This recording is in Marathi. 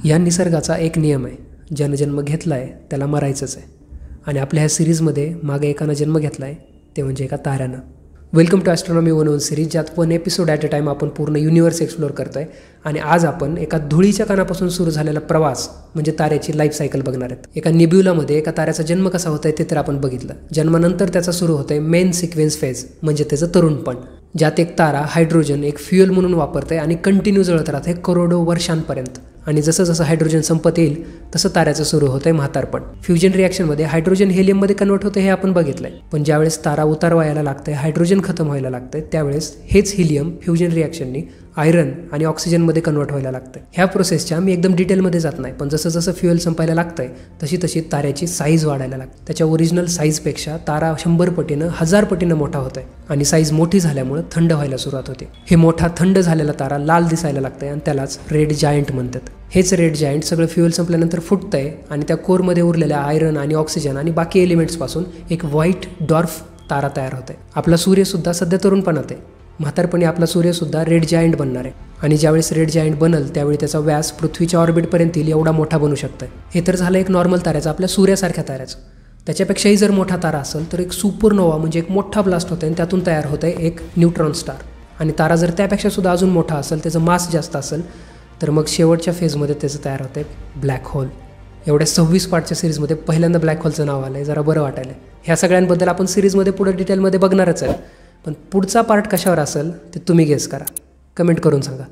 या निसर्गाचा एक नियम आहे, ज्यानं जन्म घेतला आहे त्याला मरायचंच आहे. आणि आपल्या ह्या सिरीजमध्ये मागे एकानं जन्म घेतला आहे, ते म्हणजे एका ताऱ्यानं. वेलकम टू ॲस्ट्रॉनॉमी 101 सिरीज, ज्यात 1 एपिसोड ॲट अ टाईम आपण पूर्ण युनिवर्स एक्सप्लोअर करतो आहे. आणि आज आपण एका धुळीच्या कणापासून सुरू झालेला प्रवास म्हणजे ताऱ्याची लाईफ सायकल बघणार आहेत. एका निब्युलामध्ये एका ताऱ्याचा जन्म कसा होत आहे ते तर आपण बघितलं. जन्मानंतर त्याचा सुरू होत आहे मेन सिक्वेन्स फेज, म्हणजे त्याचं तरुणपण, ज्यात एक तारा हायड्रोजन एक फ्युएल म्हणून वापरते आणि कंटिन्यू जळत राहते करोडो वर्षांपर्यंत. आणि जसं जसं हायड्रोजन संपत येईल तसं ताऱ्याचं सुरू होतं आहे म्हातारपण. फ्युजन रिॲक्शनमध्ये हायड्रोजन हेलियममध्ये कन्वर्ट होते हे आपण बघितलंय. पण ज्यावेळेस तारा उतार व्हायला लागते, हायड्रोजन खतम व्हायला लागते, त्यावेळेस हेच हिलियम फ्युजन रिॲक्शननी आयरन आणि ऑक्सिजनमध्ये कन्वर्ट व्हायला लागते. ह्या प्रोसेसच्या मी एकदम डिटेलमध्ये जात नाही, पण जसं जसं फ्युएल संपायला लागतंय तशी तशी ताऱ्याची साईज वाढायला लागते. त्याच्या ओरिजिनल साईजपेक्षा तारा 100 पटीनं 1000 पटीनं मोठा होत आहे. आणि साईज मोठी झाल्यामुळे थंड व्हायला सुरुवात होते. हे मोठा थंड झालेला तारा लाल दिसायला लागतंय आणि त्यालाच रेड जायंट म्हणतात. हेच रेड जायंट सगळं फ्युएल संपल्यानंतर फुटतंय आणि त्या कोरमध्ये उरलेल्या आयरन आणि ऑक्सिजन आणि बाकी एलिमेंट्सपासून एक व्हाईट डॉर्फ तारा तयार होत आहे. आपला सूर्यसुद्धा सध्या तरुणपणात आहे. म्हातारपणी आपला सूर्यसुद्धा रेड जायंट बनणार आहे. आणि ज्यावेळेस रेड जायंट बनल त्यावेळी त्याचा व्यास पृथ्वीच्या ऑर्बिटपर्यंत येईल एवढा मोठा बनू शकतं. हे तर झालं एक नॉर्मल ताऱ्याचं, आपल्या सूर्यासारख्या ताऱ्याचं. त्याच्यापेक्षाही जर मोठा तारा असेल तर एक सुपरनोवा म्हणजे एक मोठा ब्लास्ट होतं आणि त्यातून तयार होतं आहे एक न्यूट्रॉन स्टार. आणि तारा जर त्यापेक्षा सुद्धा अजून मोठा असेल, त्याचं मास जास्त असेल, तर मग शेवटच्या फेजमध्ये त्याचं तयार होतं आहे ब्लॅक होल. एवढ्या 26 पार्टच्या सिरीजमध्ये पहिल्यांदा ब्लॅक होलचं नाव आलं आहे, जरा बरं वाटायलं. ह्या सगळ्यांबद्दल आपण सिरीजमध्ये पुढे डिटेलमध्ये बघणारच आहे. पण पुढचा पार्ट कशावर असेल ते तुम्ही गेस करा, कमेंट करून सांगा.